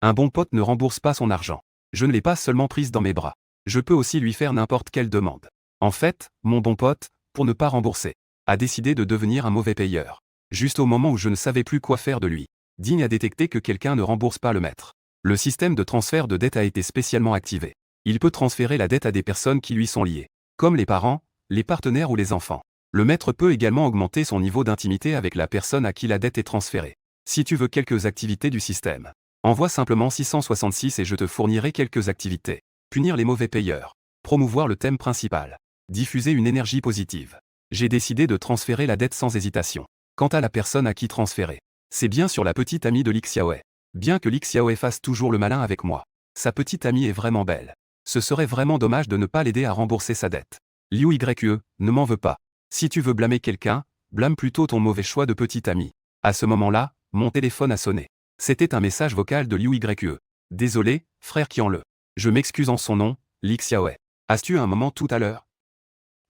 Un bon pote ne rembourse pas son argent. Je ne l'ai pas seulement prise dans mes bras. Je peux aussi lui faire n'importe quelle demande. En fait, mon bon pote, pour ne pas rembourser, a décidé de devenir un mauvais payeur. Juste au moment où je ne savais plus quoi faire de lui. Digne a détecté que quelqu'un ne rembourse pas le maître. Le système de transfert de dette a été spécialement activé. Il peut transférer la dette à des personnes qui lui sont liées, comme les parents, les partenaires ou les enfants. Le maître peut également augmenter son niveau d'intimité avec la personne à qui la dette est transférée. Si tu veux quelques activités du système, envoie simplement 666 et je te fournirai quelques activités. Punir les mauvais payeurs. Promouvoir le thème principal. Diffuser une énergie positive. J'ai décidé de transférer la dette sans hésitation. Quant à la personne à qui transférer, c'est bien sûr la petite amie de Lixiaoe. Bien que Lixiaoe fasse toujours le malin avec moi, sa petite amie est vraiment belle. Ce serait vraiment dommage de ne pas l'aider à rembourser sa dette. Liu Ye, ne m'en veux pas. Si tu veux blâmer quelqu'un, blâme plutôt ton mauvais choix de petite amie. À ce moment-là, mon téléphone a sonné. C'était un message vocal de Liu Ye. Désolé, frère Qianle. Je m'excuse en son nom, Lixiaoe. As-tu un moment tout à l'heure?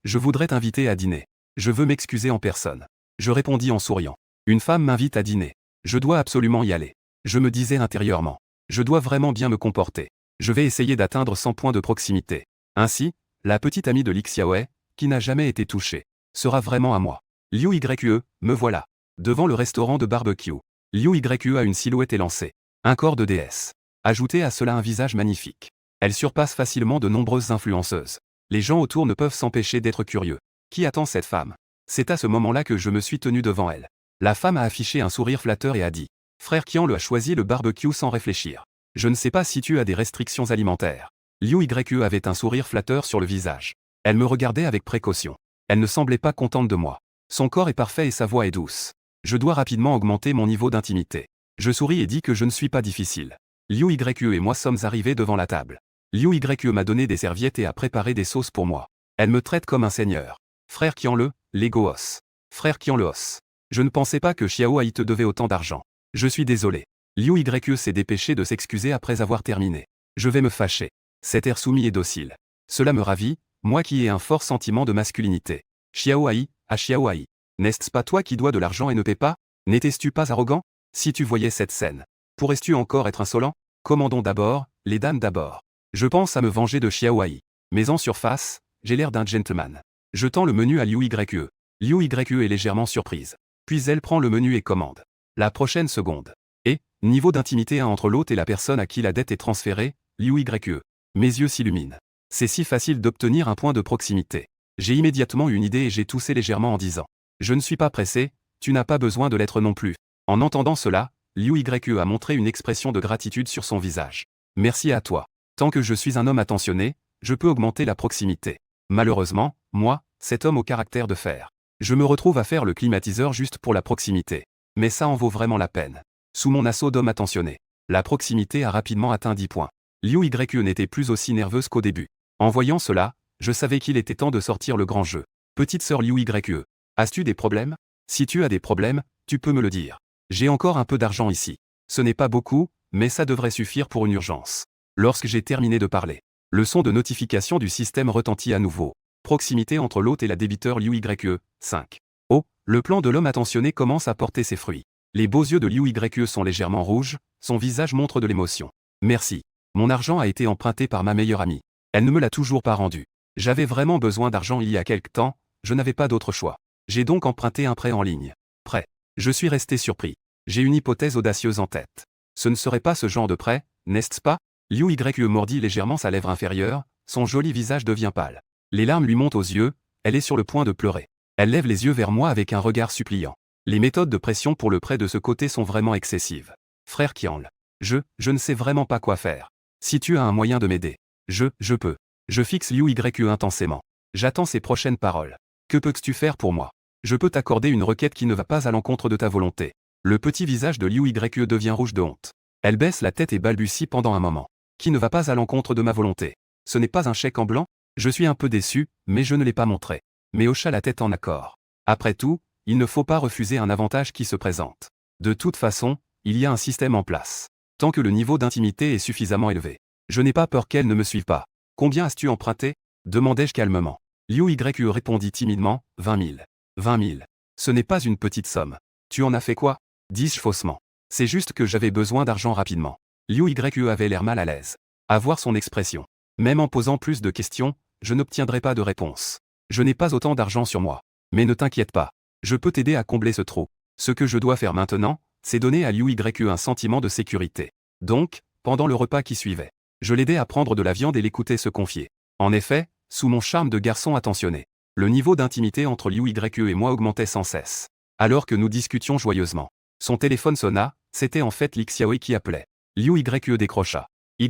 Je voudrais t'inviter à dîner. Je veux m'excuser en personne. Je répondis en souriant. Une femme m'invite à dîner. Je dois absolument y aller. Je me disais intérieurement. Je dois vraiment bien me comporter. Je vais essayer d'atteindre 100 points de proximité. Ainsi, la petite amie de Lixiaoe, qui n'a jamais été touchée, sera vraiment à moi. Liu Ye, me voilà. Devant le restaurant de barbecue. Liu Ye a une silhouette élancée. Un corps de déesse. Ajoutez à cela un visage magnifique. Elle surpasse facilement de nombreuses influenceuses. Les gens autour ne peuvent s'empêcher d'être curieux. Qui attend cette femme? C'est à ce moment-là que je me suis tenu devant elle. La femme a affiché un sourire flatteur et a dit. Frère Qianle a choisi le barbecue sans réfléchir. Je ne sais pas si tu as des restrictions alimentaires. Liu Ye avait un sourire flatteur sur le visage. Elle me regardait avec précaution. Elle ne semblait pas contente de moi. Son corps est parfait et sa voix est douce. Je dois rapidement augmenter mon niveau d'intimité. Je souris et dis que je ne suis pas difficile. Liu Ye et moi sommes arrivés devant la table. Liu Ye m'a donné des serviettes et a préparé des sauces pour moi. Elle me traite comme un seigneur. Frère Qianle, l'ego os. Frère Qianle os. Je ne pensais pas que Xiao Ai te devait autant d'argent. Je suis désolé. Liu Ye s'est dépêché de s'excuser après avoir terminé. Je vais me fâcher. Cet air soumis et docile. Cela me ravit, moi qui ai un fort sentiment de masculinité. Xiao Ai, à Xiao Ai. N'est-ce pas toi qui dois de l'argent et ne paie pas? N'étais-tu pas arrogant? Si tu voyais cette scène, pourrais-tu encore être insolent? Commandons d'abord, les dames d'abord. Je pense à me venger de Xiao Ai. Mais en surface, j'ai l'air d'un gentleman. Je tends le menu à Liu Ye. Liu Ye est légèrement surprise. Puis elle prend le menu et commande. La prochaine seconde. Et, niveau d'intimité entre l'hôte et la personne à qui la dette est transférée, Liu Ye. Mes yeux s'illuminent. C'est si facile d'obtenir un point de proximité. J'ai immédiatement une idée et j'ai toussé légèrement en disant. Je ne suis pas pressé, tu n'as pas besoin de l'être non plus. En entendant cela, Liu Ye a montré une expression de gratitude sur son visage. Merci à toi. Tant que je suis un homme attentionné, je peux augmenter la proximité. Malheureusement, moi, cet homme au caractère de fer. Je me retrouve à faire le climatiseur juste pour la proximité. Mais ça en vaut vraiment la peine. Sous mon assaut d'homme attentionné, la proximité a rapidement atteint 10 points. Liu Ye n'était plus aussi nerveuse qu'au début. En voyant cela, je savais qu'il était temps de sortir le grand jeu. Petite sœur Liu Ye, as-tu des problèmes? Si tu as des problèmes, tu peux me le dire. J'ai encore un peu d'argent ici. Ce n'est pas beaucoup, mais ça devrait suffire pour une urgence. Lorsque j'ai terminé de parler, le son de notification du système retentit à nouveau. Proximité entre l'hôte et la débiteur Liu Ye, 5. Oh, le plan de l'homme attentionné commence à porter ses fruits. Les beaux yeux de Liu Ye sont légèrement rouges, son visage montre de l'émotion. Merci. Mon argent a été emprunté par ma meilleure amie. Elle ne me l'a toujours pas rendu. J'avais vraiment besoin d'argent il y a quelque temps, je n'avais pas d'autre choix. J'ai donc emprunté un prêt en ligne. Prêt. Je suis resté surpris. J'ai une hypothèse audacieuse en tête. Ce ne serait pas ce genre de prêt, n'est-ce pas? Liu Ye mordit légèrement sa lèvre inférieure, son joli visage devient pâle. Les larmes lui montent aux yeux, elle est sur le point de pleurer. Elle lève les yeux vers moi avec un regard suppliant. Les méthodes de pression pour le prêt de ce côté sont vraiment excessives. Frère Qianle. Je ne sais vraiment pas quoi faire. Si tu as un moyen de m'aider. Je peux. Je fixe Liu Ye intensément. J'attends ses prochaines paroles. Que peux-tu faire pour moi? Je peux t'accorder une requête qui ne va pas à l'encontre de ta volonté. Le petit visage de Liu Ye devient rouge de honte. Elle baisse la tête et balbutie pendant un moment. Qui ne va pas à l'encontre de ma volonté? Ce n'est pas un chèque en blanc? Je suis un peu déçu, mais je ne l'ai pas montré. Mais hocha la tête en accord. Après tout, il ne faut pas refuser un avantage qui se présente. De toute façon, il y a un système en place. Tant que le niveau d'intimité est suffisamment élevé. Je n'ai pas peur qu'elle ne me suive pas. Combien as-tu emprunté? Demandai-je calmement. Liu Ye répondit timidement, 20 000. 20 000. Ce n'est pas une petite somme. Tu en as fait quoi? Dis-je faussement. C'est juste que j'avais besoin d'argent rapidement. Liu Yue avait l'air mal à l'aise. À voir son expression. Même en posant plus de questions, je n'obtiendrai pas de réponse. Je n'ai pas autant d'argent sur moi. Mais ne t'inquiète pas. Je peux t'aider à combler ce trou. Ce que je dois faire maintenant, c'est donner à Liu Yue un sentiment de sécurité. Donc, pendant le repas qui suivait, je l'aidais à prendre de la viande et l'écoutais se confier. En effet, sous mon charme de garçon attentionné, le niveau d'intimité entre Liu Yue et moi augmentait sans cesse. Alors que nous discutions joyeusement, son téléphone sonna, c'était en fait Lixiaoe qui appelait. Liu Yue décrocha. Yue,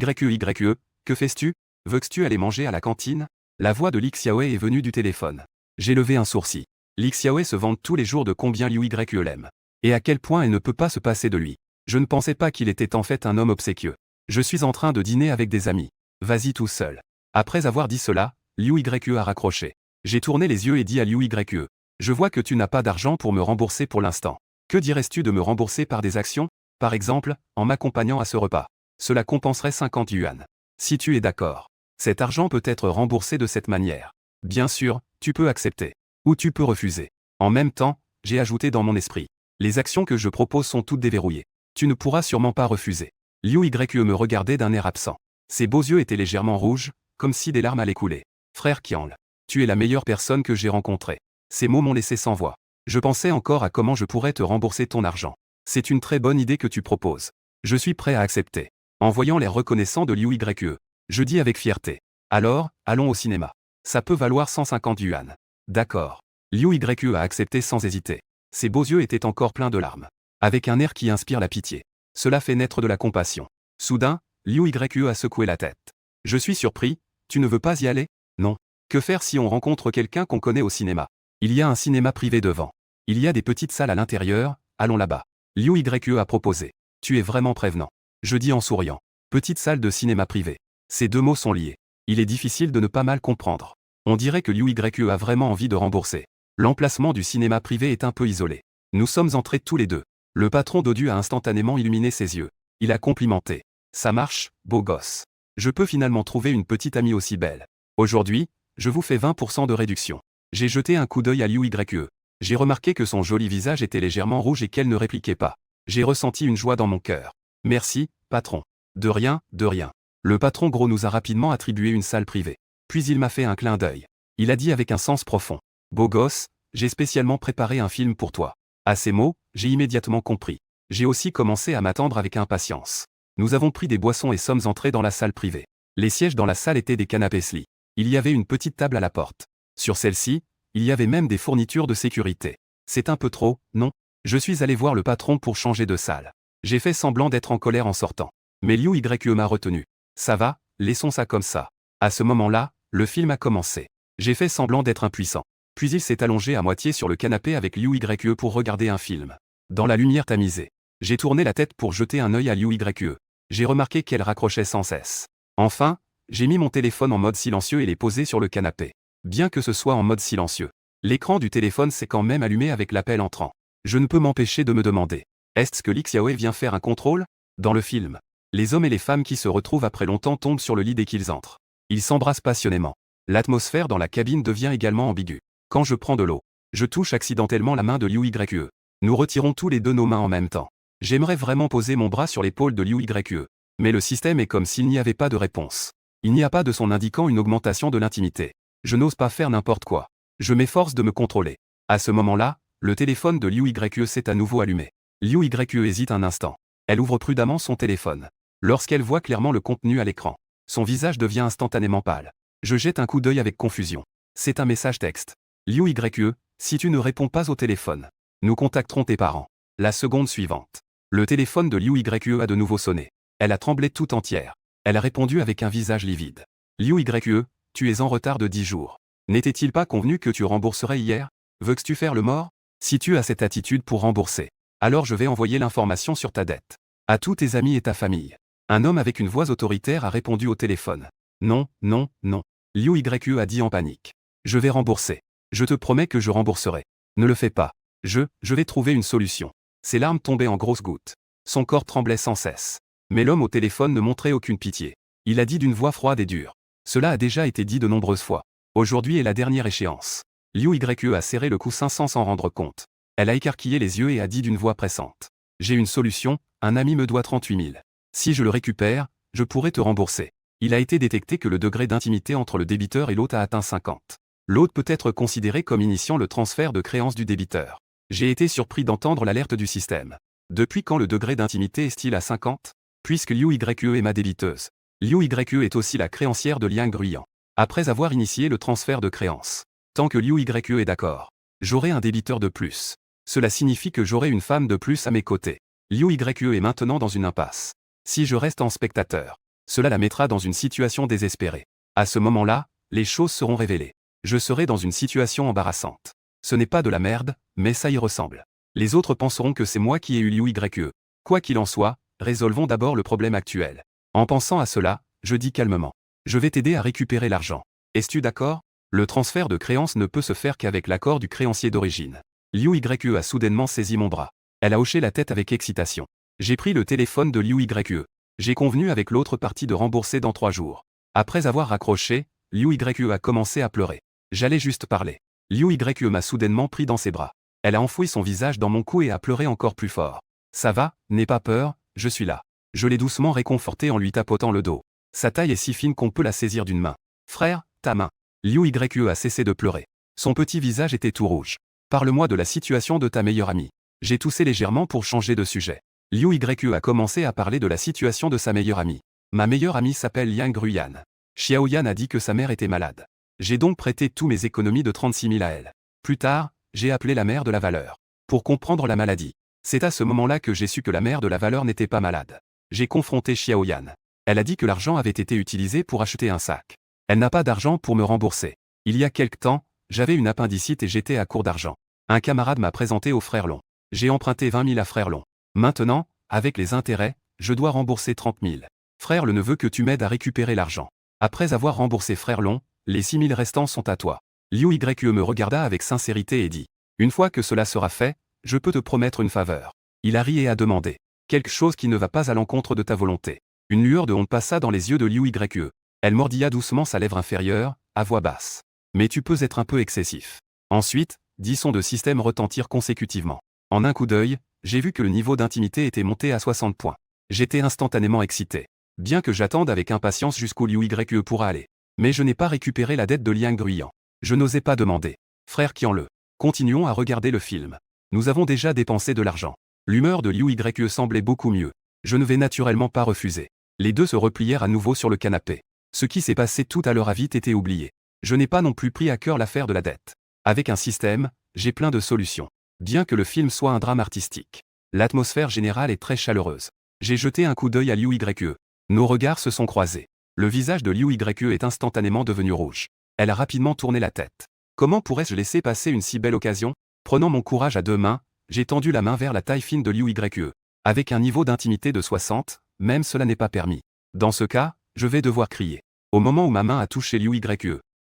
que fais-tu? Veux-tu aller manger à la cantine? La voix de Lixiaoe est venue du téléphone. J'ai levé un sourcil. Lixiaoe se vante tous les jours de combien Liu Yue l'aime. Et à quel point elle ne peut pas se passer de lui. Je ne pensais pas qu'il était en fait un homme obséquieux. Je suis en train de dîner avec des amis. Vas-y tout seul. Après avoir dit cela, Liu Yue a raccroché. J'ai tourné les yeux et dit à Liu Yue. Je vois que tu n'as pas d'argent pour me rembourser pour l'instant. Que dirais-tu de me rembourser par des actions? Par exemple, en m'accompagnant à ce repas. Cela compenserait 50 yuan. Si tu es d'accord. Cet argent peut être remboursé de cette manière. Bien sûr, tu peux accepter. Ou tu peux refuser. En même temps, j'ai ajouté dans mon esprit. Les actions que je propose sont toutes déverrouillées. Tu ne pourras sûrement pas refuser. Liu Yue me regardait d'un air absent. Ses beaux yeux étaient légèrement rouges, comme si des larmes allaient couler. Frère Qianle, tu es la meilleure personne que j'ai rencontrée. Ces mots m'ont laissé sans voix. Je pensais encore à comment je pourrais te rembourser ton argent. C'est une très bonne idée que tu proposes. Je suis prêt à accepter. En voyant l'air reconnaissant de Liu Yue, je dis avec fierté. Alors, allons au cinéma. Ça peut valoir 150 yuan. D'accord. Liu Yue a accepté sans hésiter. Ses beaux yeux étaient encore pleins de larmes. Avec un air qui inspire la pitié. Cela fait naître de la compassion. Soudain, Liu Yue a secoué la tête. Je suis surpris, tu ne veux pas y aller? Non. Que faire si on rencontre quelqu'un qu'on connaît au cinéma? Il y a un cinéma privé devant. Il y a des petites salles à l'intérieur, allons là-bas. Liu Yue a proposé. Tu es vraiment prévenant. Je dis en souriant. Petite salle de cinéma privé. Ces deux mots sont liés. Il est difficile de ne pas mal comprendre. On dirait que Liu Yue a vraiment envie de rembourser. L'emplacement du cinéma privé est un peu isolé. Nous sommes entrés tous les deux. Le patron d'Odu a instantanément illuminé ses yeux. Il a complimenté. Ça marche, beau gosse. Je peux finalement trouver une petite amie aussi belle. Aujourd'hui, je vous fais 20% de réduction. J'ai jeté un coup d'œil à Liu Yue. J'ai remarqué que son joli visage était légèrement rouge et qu'elle ne répliquait pas. J'ai ressenti une joie dans mon cœur. Merci, patron. De rien, de rien. Le patron gros nous a rapidement attribué une salle privée. Puis il m'a fait un clin d'œil. Il a dit avec un sens profond. Beau gosse, j'ai spécialement préparé un film pour toi. À ces mots, j'ai immédiatement compris. J'ai aussi commencé à m'attendre avec impatience. Nous avons pris des boissons et sommes entrés dans la salle privée. Les sièges dans la salle étaient des canapés lit. Il y avait une petite table à la porte. Sur celle-ci, il y avait même des fournitures de sécurité. C'est un peu trop, non? Je suis allé voir le patron pour changer de salle. J'ai fait semblant d'être en colère en sortant. Mais Liu Yue m'a retenu. Ça va, laissons ça comme ça. À ce moment-là, le film a commencé. J'ai fait semblant d'être impuissant. Puis il s'est allongé à moitié sur le canapé avec Liu Yue pour regarder un film. Dans la lumière tamisée, j'ai tourné la tête pour jeter un œil à Liu Yue. J'ai remarqué qu'elle raccrochait sans cesse. Enfin, j'ai mis mon téléphone en mode silencieux et l'ai posé sur le canapé. Bien que ce soit en mode silencieux, l'écran du téléphone s'est quand même allumé avec l'appel entrant. Je ne peux m'empêcher de me demander. Est-ce que Lixiaoe vient faire un contrôle? Dans le film, les hommes et les femmes qui se retrouvent après longtemps tombent sur le lit dès qu'ils entrent. Ils s'embrassent passionnément. L'atmosphère dans la cabine devient également ambiguë. Quand je prends de l'eau, je touche accidentellement la main de Liu Yue. Nous retirons tous les deux nos mains en même temps. J'aimerais vraiment poser mon bras sur l'épaule de Liu Yue. Mais le système est comme s'il n'y avait pas de réponse. Il n'y a pas de son indiquant une augmentation de l'intimité. Je n'ose pas faire n'importe quoi. Je m'efforce de me contrôler. À ce moment-là, le téléphone de Liu Yue s'est à nouveau allumé. Liu Yue hésite un instant. Elle ouvre prudemment son téléphone. Lorsqu'elle voit clairement le contenu à l'écran, son visage devient instantanément pâle. Je jette un coup d'œil avec confusion. C'est un message texte. Liu Yue, si tu ne réponds pas au téléphone, nous contacterons tes parents. La seconde suivante. Le téléphone de Liu Yue a de nouveau sonné. Elle a tremblé tout entière. Elle a répondu avec un visage livide. Liu Yue, tu es en retard de 10 jours. N'était-il pas convenu que tu rembourserais hier? Veux-tu faire le mort? Si tu as cette attitude pour rembourser, alors je vais envoyer l'information sur ta dette. À tous tes amis et ta famille. Un homme avec une voix autoritaire a répondu au téléphone. Non, non, non. Liu Yue a dit en panique. Je vais rembourser. Je te promets que je rembourserai. Ne le fais pas. Je vais trouver une solution. Ses larmes tombaient en grosses gouttes. Son corps tremblait sans cesse. Mais l'homme au téléphone ne montrait aucune pitié. Il a dit d'une voix froide et dure. Cela a déjà été dit de nombreuses fois. Aujourd'hui est la dernière échéance. Liu Yue a serré le coussin sans s'en rendre compte. Elle a écarquillé les yeux et a dit d'une voix pressante. J'ai une solution, un ami me doit 38 000. Si je le récupère, je pourrais te rembourser. Il a été détecté que le degré d'intimité entre le débiteur et l'hôte a atteint 50. L'hôte peut être considéré comme initiant le transfert de créances du débiteur. J'ai été surpris d'entendre l'alerte du système. Depuis quand le degré d'intimité est-il à 50? Puisque Liu YE est ma débiteuse. Liu YE est aussi la créancière de Liang Gruyan. Après avoir initié le transfert de créances. Tant que Liu YE est d'accord, j'aurai un débiteur de plus. Cela signifie que j'aurai une femme de plus à mes côtés. Liu YE est maintenant dans une impasse. Si je reste en spectateur, cela la mettra dans une situation désespérée. À ce moment-là, les choses seront révélées. Je serai dans une situation embarrassante. Ce n'est pas de la merde, mais ça y ressemble. Les autres penseront que c'est moi qui ai eu Liu YE. Quoi qu'il en soit, résolvons d'abord le problème actuel. En pensant à cela, je dis calmement. Je vais t'aider à récupérer l'argent. Es-tu d'accord? Le transfert de créances ne peut se faire qu'avec l'accord du créancier d'origine. Liu YE a soudainement saisi mon bras. Elle a hoché la tête avec excitation. J'ai pris le téléphone de Liu YE. J'ai convenu avec l'autre partie de rembourser dans 3 jours. Après avoir raccroché, Liu YE a commencé à pleurer. J'allais juste parler. Liu YE m'a soudainement pris dans ses bras. Elle a enfoui son visage dans mon cou et a pleuré encore plus fort. Ça va, n'aie pas peur, je suis là. Je l'ai doucement réconfortée en lui tapotant le dos. Sa taille est si fine qu'on peut la saisir d'une main. Frère, ta main. Liu YE a cessé de pleurer. Son petit visage était tout rouge. Parle-moi de la situation de ta meilleure amie. J'ai toussé légèrement pour changer de sujet. Liu YE a commencé à parler de la situation de sa meilleure amie. Ma meilleure amie s'appelle Liang Gruyan. Xiaoyan a dit que sa mère était malade. J'ai donc prêté tous mes économies de 36 000 à elle. Plus tard, j'ai appelé la mère de la valeur. Pour comprendre la maladie. C'est à ce moment-là que j'ai su que la mère de la valeur n'était pas malade. J'ai confronté Xiaoyan. Elle a dit que l'argent avait été utilisé pour acheter un sac. Elle n'a pas d'argent pour me rembourser. Il y a quelque temps, j'avais une appendicite et j'étais à court d'argent. Un camarade m'a présenté au frère Long. J'ai emprunté 20 000 à frère Long. Maintenant, avec les intérêts, je dois rembourser 30 000. Frère le neveu que tu m'aides à récupérer l'argent. Après avoir remboursé frère Long, les 6 000 restants sont à toi. Liu YE me regarda avec sincérité et dit. Une fois que cela sera fait, je peux te promettre une faveur. Il a ri et a demandé. Quelque chose qui ne va pas à l'encontre de ta volonté. Une lueur de honte passa dans les yeux de Liu YE. Elle mordilla doucement sa lèvre inférieure, à voix basse. Mais tu peux être un peu excessif. Ensuite, 10 sons de système retentirent consécutivement. En un coup d'œil, j'ai vu que le niveau d'intimité était monté à 60 points. J'étais instantanément excité. Bien que j'attende avec impatience jusqu'où Liu YE pourra aller. Mais je n'ai pas récupéré la dette de Liang Gruyan. Je n'osais pas demander. Frère Qianle. Continuons à regarder le film. Nous avons déjà dépensé de l'argent. L'humeur de Liu YE semblait beaucoup mieux. Je ne vais naturellement pas refuser. Les deux se replièrent à nouveau sur le canapé. Ce qui s'est passé tout à l'heure a vite été oublié. Je n'ai pas non plus pris à cœur l'affaire de la dette. Avec un système, j'ai plein de solutions. Bien que le film soit un drame artistique. L'atmosphère générale est très chaleureuse. J'ai jeté un coup d'œil à Liu YE. Nos regards se sont croisés. Le visage de Liu YE est instantanément devenu rouge. Elle a rapidement tourné la tête. Comment pourrais-je laisser passer une si belle occasion? Prenant mon courage à 2 mains, j'ai tendu la main vers la taille fine de Liu YE. Avec un niveau d'intimité de 60, même cela n'est pas permis. Dans ce cas, je vais devoir crier. Au moment où ma main a touché Liu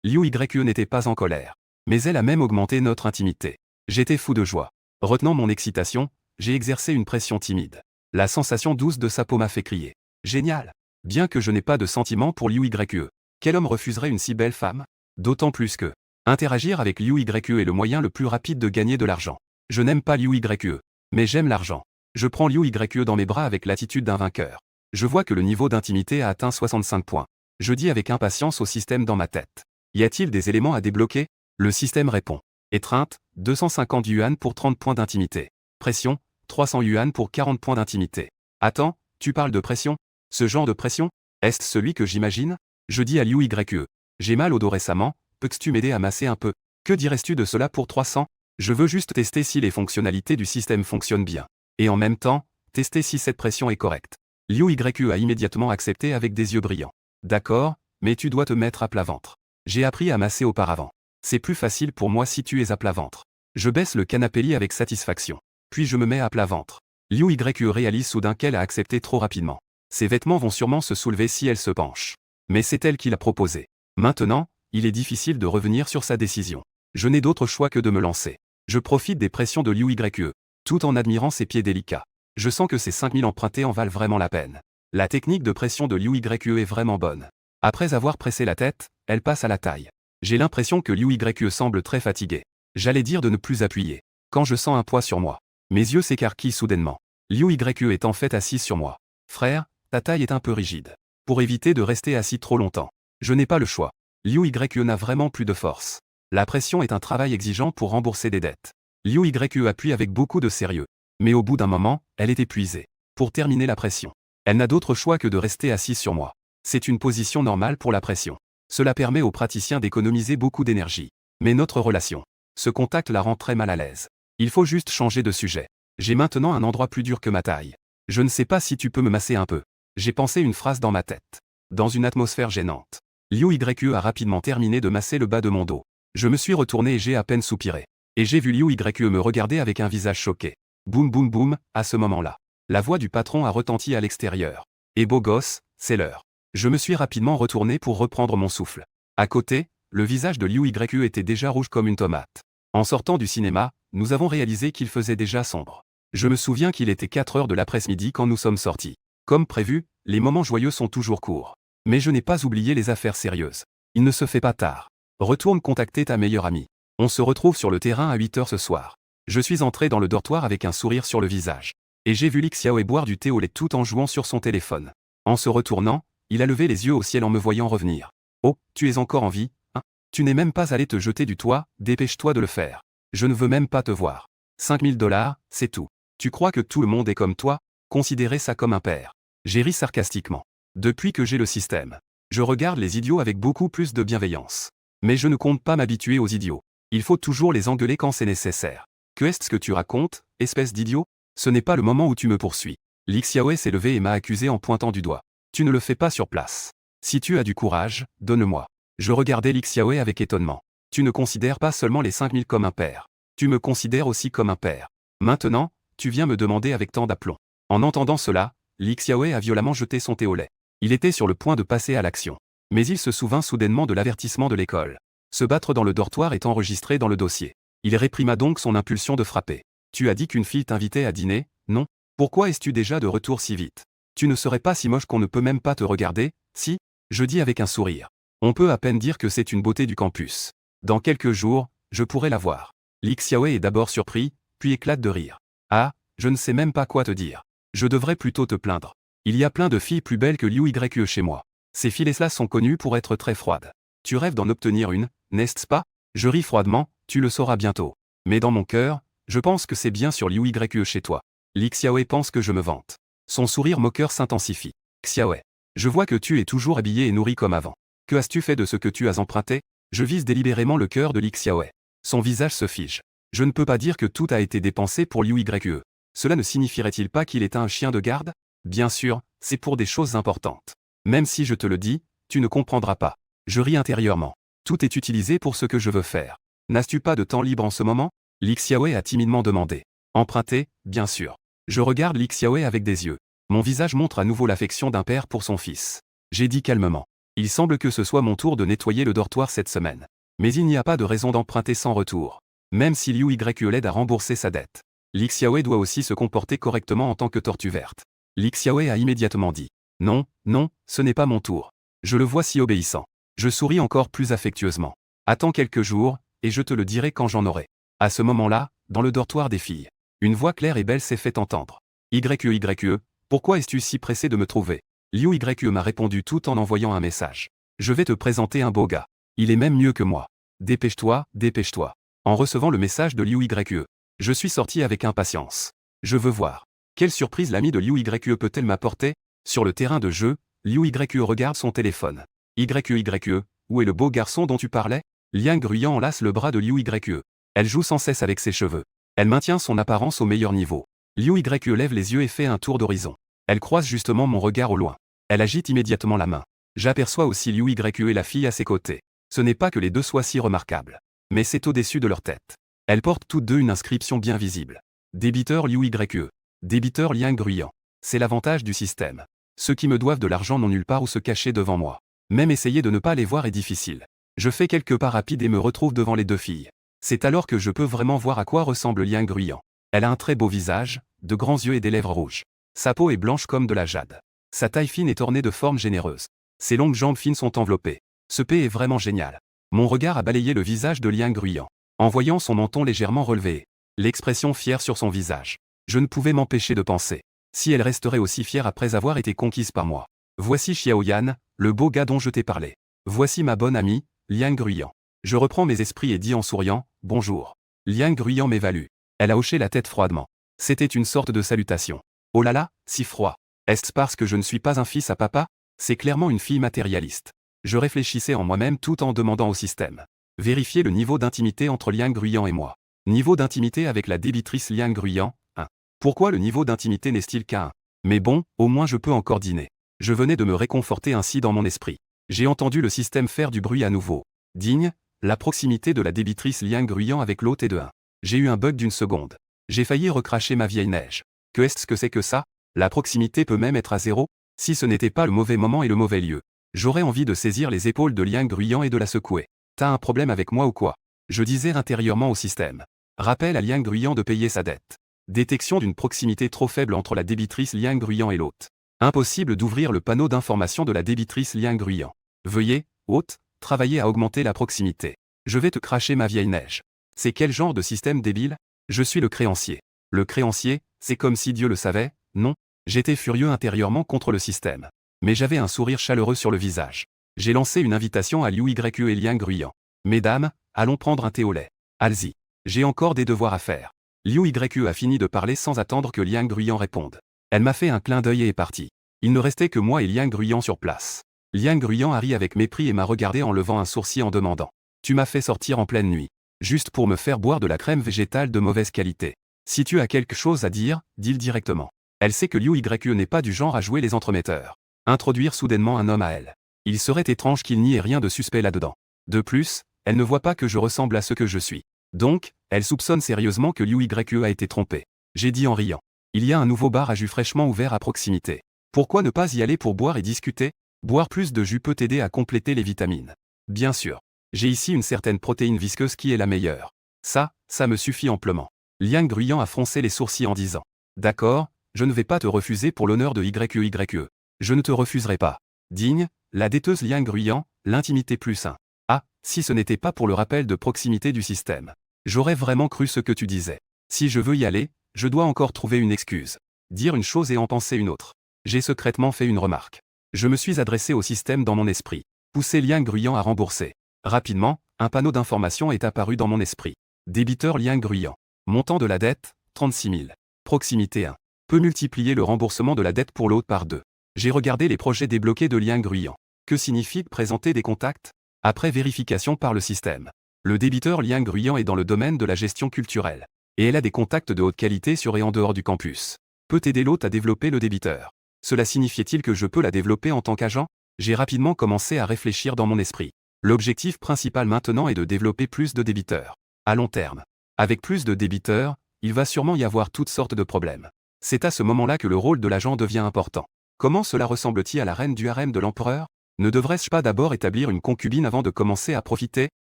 YE n'était pas en colère. Mais elle a même augmenté notre intimité. J'étais fou de joie. Retenant mon excitation, j'ai exercé une pression timide. La sensation douce de sa peau m'a fait crier. Génial! Bien que je n'ai pas de sentiment pour Liu YE. Quel homme refuserait une si belle femme? D'autant plus que interagir avec Liu YE est le moyen le plus rapide de gagner de l'argent. Je n'aime pas Liu YE, mais j'aime l'argent. Je prends Liu YE dans mes bras avec l'attitude d'un vainqueur. Je vois que le niveau d'intimité a atteint 65 points. Je dis avec impatience au système dans ma tête. Y a-t-il des éléments à débloquer? Le système répond. Étreinte, 250 yuan pour 30 points d'intimité. Pression, 300 yuan pour 40 points d'intimité. Attends, tu parles de pression? Ce genre de pression? Est-ce celui que j'imagine? Je dis à Liu YE. J'ai mal au dos récemment, peux-tu m'aider à masser un peu? Que dirais-tu de cela pour 300? Je veux juste tester si les fonctionnalités du système fonctionnent bien. Et en même temps, tester si cette pression est correcte. Liu YE a immédiatement accepté avec des yeux brillants. D'accord, mais tu dois te mettre à plat ventre. J'ai appris à masser auparavant. C'est plus facile pour moi si tu es à plat ventre. Je baisse le canapé lit avec satisfaction. Puis je me mets à plat ventre. Liu YE réalise soudain qu'elle a accepté trop rapidement. Ses vêtements vont sûrement se soulever si elle se penche. Mais c'est elle qui l'a proposé. Maintenant, il est difficile de revenir sur sa décision. Je n'ai d'autre choix que de me lancer. Je profite des pressions de Liu YE, tout en admirant ses pieds délicats. Je sens que ces 5000 empruntés en valent vraiment la peine. La technique de pression de Liu YE est vraiment bonne. Après avoir pressé la tête, elle passe à la taille. J'ai l'impression que Liu YE semble très fatigué. J'allais dire de ne plus appuyer. Quand je sens un poids sur moi, mes yeux s'écarquillent soudainement. Liu YE est en fait assise sur moi. Frère, Ta taille est un peu rigide. Pour éviter de rester assis trop longtemps. Je n'ai pas le choix. Liu Yue n'a vraiment plus de force. La pression est un travail exigeant pour rembourser des dettes. Liu Yue appuie avec beaucoup de sérieux. Mais au bout d'un moment, elle est épuisée. Pour terminer la pression, elle n'a d'autre choix que de rester assise sur moi. C'est une position normale pour la pression. Cela permet aux praticiens d'économiser beaucoup d'énergie. Mais notre relation, ce contact la rend très mal à l'aise. Il faut juste changer de sujet. J'ai maintenant un endroit plus dur que ma taille. Je ne sais pas si tu peux me masser un peu. J'ai pensé une phrase dans ma tête. Dans une atmosphère gênante. Liu Yue a rapidement terminé de masser le bas de mon dos. Je me suis retourné et j'ai à peine soupiré. Et j'ai vu Liu Yue me regarder avec un visage choqué. Boum boum boum, à ce moment-là. La voix du patron a retenti à l'extérieur. Et beau gosse, c'est l'heure. Je me suis rapidement retourné pour reprendre mon souffle. À côté, le visage de Liu Yue était déjà rouge comme une tomate. En sortant du cinéma, nous avons réalisé qu'il faisait déjà sombre. Je me souviens qu'il était 4 heures de l'après-midi quand nous sommes sortis. Comme prévu, les moments joyeux sont toujours courts. Mais je n'ai pas oublié les affaires sérieuses. Il ne se fait pas tard. Retourne contacter ta meilleure amie. On se retrouve sur le terrain à 8 heures ce soir. Je suis entré dans le dortoir avec un sourire sur le visage. Et j'ai vu Li Xiaoe boire du thé au lait tout en jouant sur son téléphone. En se retournant, il a levé les yeux au ciel en me voyant revenir. Oh, tu es encore en vie, hein? Tu n'es même pas allé te jeter du toit, dépêche-toi de le faire. Je ne veux même pas te voir. 5000 $, c'est tout. Tu crois que tout le monde est comme toi? Considérez ça comme un père. J'ai ri sarcastiquement. Depuis que j'ai le système, je regarde les idiots avec beaucoup plus de bienveillance. Mais je ne compte pas m'habituer aux idiots. Il faut toujours les engueuler quand c'est nécessaire. Que est-ce que tu racontes, espèce d'idiot? Ce n'est pas le moment où tu me poursuis. Li Xiaoe s'est levé et m'a accusé en pointant du doigt. Tu ne le fais pas sur place. Si tu as du courage, donne-moi. Je regardais Li Xiaoe avec étonnement. Tu ne considères pas seulement les 5000 comme un père. Tu me considères aussi comme un père. Maintenant, tu viens me demander avec tant d'aplomb. En entendant cela, Li Xiaoe a violemment jeté son thé au lait. Il était sur le point de passer à l'action. Mais il se souvint soudainement de l'avertissement de l'école. Se battre dans le dortoir est enregistré dans le dossier. Il réprima donc son impulsion de frapper. Tu as dit qu'une fille t'invitait à dîner, non? Pourquoi es-tu déjà de retour si vite? Tu ne serais pas si moche qu'on ne peut même pas te regarder, si? Je dis avec un sourire. On peut à peine dire que c'est une beauté du campus. Dans quelques jours, je pourrai la voir. Li Xiaoe est d'abord surpris, puis éclate de rire. Ah, je ne sais même pas quoi te dire. Je devrais plutôt te plaindre. Il y a plein de filles plus belles que Liu Yue chez moi. Ces filles-là sont connues pour être très froides. Tu rêves d'en obtenir une, n'est-ce pas? Je ris froidement, tu le sauras bientôt. Mais dans mon cœur, je pense que c'est bien sur Liu Yue chez toi. Li Xiaoe pense que je me vante. Son sourire moqueur s'intensifie. Xiaoe, je vois que tu es toujours habillé et nourri comme avant. Que as-tu fait de ce que tu as emprunté? Je vise délibérément le cœur de Li Xiaoe. Son visage se fige. Je ne peux pas dire que tout a été dépensé pour Liu Yue. Cela ne signifierait-il pas qu'il est un chien de garde? Bien sûr, c'est pour des choses importantes. Même si je te le dis, tu ne comprendras pas. Je ris intérieurement. Tout est utilisé pour ce que je veux faire. N'as-tu pas de temps libre en ce moment? Li Xiaoe a timidement demandé. Emprunté, bien sûr. Je regarde Li Xiaoe avec des yeux. Mon visage montre à nouveau l'affection d'un père pour son fils. J'ai dit calmement. Il semble que ce soit mon tour de nettoyer le dortoir cette semaine. Mais il n'y a pas de raison d'emprunter sans retour. Même si Liu Yue l'aide à rembourser sa dette. Li Xiaoe doit aussi se comporter correctement en tant que tortue verte. Li Xiaoe a immédiatement dit. Non, non, ce n'est pas mon tour. Je le vois si obéissant. Je souris encore plus affectueusement. Attends quelques jours, et je te le dirai quand j'en aurai. À ce moment-là, dans le dortoir des filles, une voix claire et belle s'est fait entendre. Yue, pourquoi es-tu si pressé de me trouver? Liu Yue m'a répondu tout en envoyant un message. Je vais te présenter un beau gars. Il est même mieux que moi. Dépêche-toi, dépêche-toi. En recevant le message de Liu Yue, je suis sorti avec impatience. Je veux voir. Quelle surprise l'ami de Liu Yue peut-elle m'apporter? Sur le terrain de jeu, Liu Yue regarde son téléphone. Yue, où est le beau garçon dont tu parlais? Liang Gruyan enlace le bras de Liu Yue. Elle joue sans cesse avec ses cheveux. Elle maintient son apparence au meilleur niveau. Liu Yue lève les yeux et fait un tour d'horizon. Elle croise justement mon regard au loin. Elle agite immédiatement la main. J'aperçois aussi Liu Yue et la fille à ses côtés. Ce n'est pas que les deux soient si remarquables. Mais c'est au-dessus de leur tête. Elles portent toutes deux une inscription bien visible. Débiteur Liu Yue. Débiteur Liang Gruyan. C'est l'avantage du système. Ceux qui me doivent de l'argent n'ont nulle part où se cacher devant moi. Même essayer de ne pas les voir est difficile. Je fais quelques pas rapides et me retrouve devant les deux filles. C'est alors que je peux vraiment voir à quoi ressemble Liang Gruyan. Elle a un très beau visage, de grands yeux et des lèvres rouges. Sa peau est blanche comme de la jade. Sa taille fine est ornée de formes généreuses. Ses longues jambes fines sont enveloppées. Ce P est vraiment génial. Mon regard a balayé le visage de Liang Gruyan. En voyant son menton légèrement relevé, l'expression fière sur son visage, je ne pouvais m'empêcher de penser. Si elle resterait aussi fière après avoir été conquise par moi. Voici Xiaoyan, le beau gars dont je t'ai parlé. Voici ma bonne amie, Liang Gruyan. Je reprends mes esprits et dis en souriant, bonjour. Liang Gruyan m'évalue. Elle a hoché la tête froidement. C'était une sorte de salutation. Oh là là, si froid. Est-ce parce que je ne suis pas un fils à papa? C'est clairement une fille matérialiste. Je réfléchissais en moi-même tout en demandant au système. Vérifier le niveau d'intimité entre Liang Gruyan et moi. Niveau d'intimité avec la débitrice Liang Gruyan, 1. Pourquoi le niveau d'intimité n'est-il qu'à 1? Mais bon, au moins je peux encore dîner. Je venais de me réconforter ainsi dans mon esprit. J'ai entendu le système faire du bruit à nouveau. Digne, la proximité de la débitrice Liang Gruyan avec l'hôte est de 1. J'ai eu un bug d'une seconde. J'ai failli recracher ma vieille neige. Que est-ce que c'est que ça? La proximité peut même être à 0? Si ce n'était pas le mauvais moment et le mauvais lieu. J'aurais envie de saisir les épaules de Liang Gruyan et de la secouer. T'as un problème avec moi ou quoi? Je disais intérieurement au système. Rappel à Liang Gruyan de payer sa dette. Détection d'une proximité trop faible entre la débitrice Liang Gruyan et l'hôte. Impossible d'ouvrir le panneau d'information de la débitrice Liang Gruyan. Veuillez, hôte, travailler à augmenter la proximité. Je vais te cracher ma vieille neige. C'est quel genre de système débile? Je suis le créancier. Le créancier, c'est comme si Dieu le savait, non? J'étais furieux intérieurement contre le système. Mais j'avais un sourire chaleureux sur le visage. J'ai lancé une invitation à Liu Yue et Liang Gruyan. Mesdames, allons prendre un thé au lait. Allez-y. J'ai encore des devoirs à faire. Liu Yue a fini de parler sans attendre que Liang Gruyan réponde. Elle m'a fait un clin d'œil et est partie. Il ne restait que moi et Liang Gruyan sur place. Liang Gruyan a ri avec mépris et m'a regardé en levant un sourcil en demandant. Tu m'as fait sortir en pleine nuit. Juste pour me faire boire de la crème végétale de mauvaise qualité. Si tu as quelque chose à dire, dis-le directement. Elle sait que Liu Yue n'est pas du genre à jouer les entremetteurs. Introduire soudainement un homme à elle. Il serait étrange qu'il n'y ait rien de suspect là-dedans. De plus, elle ne voit pas que je ressemble à ce que je suis. Donc, elle soupçonne sérieusement que Liu Yue a été trompé. J'ai dit en riant. Il y a un nouveau bar à jus fraîchement ouvert à proximité. Pourquoi ne pas y aller pour boire et discuter? Boire plus de jus peut t'aider à compléter les vitamines. Bien sûr. J'ai ici une certaine protéine visqueuse qui est la meilleure. Ça me suffit amplement. Liang Gruyan a froncé les sourcils en disant. D'accord, je ne vais pas te refuser pour l'honneur de Yue. Je ne te refuserai pas. Digne, la dêteuse Liang Gruyan, l'intimité plus 1. Ah, si ce n'était pas pour le rappel de proximité du système. J'aurais vraiment cru ce que tu disais. Si je veux y aller, je dois encore trouver une excuse. Dire une chose et en penser une autre. J'ai secrètement fait une remarque. Je me suis adressé au système dans mon esprit. Pousser Liang Gruyan à rembourser. Rapidement, un panneau d'information est apparu dans mon esprit. Débiteur Liang Gruyan. Montant de la dette, 36 000. Proximité 1. Peut multiplier le remboursement de la dette pour l'autre par 2. J'ai regardé les projets débloqués de Liang Gruyan. Que signifie présenter des contacts? Après vérification par le système. Le débiteur Liang Gruyan est dans le domaine de la gestion culturelle. Et elle a des contacts de haute qualité sur et en dehors du campus. Peut aider l'hôte à développer le débiteur. Cela signifiait-il que je peux la développer en tant qu'agent? J'ai rapidement commencé à réfléchir dans mon esprit. L'objectif principal maintenant est de développer plus de débiteurs. À long terme. Avec plus de débiteurs, il va sûrement y avoir toutes sortes de problèmes. C'est à ce moment-là que le rôle de l'agent devient important. Comment cela ressemble-t-il à la reine du harem de l'empereur? Ne devrais-je pas d'abord établir une concubine avant de commencer à profiter?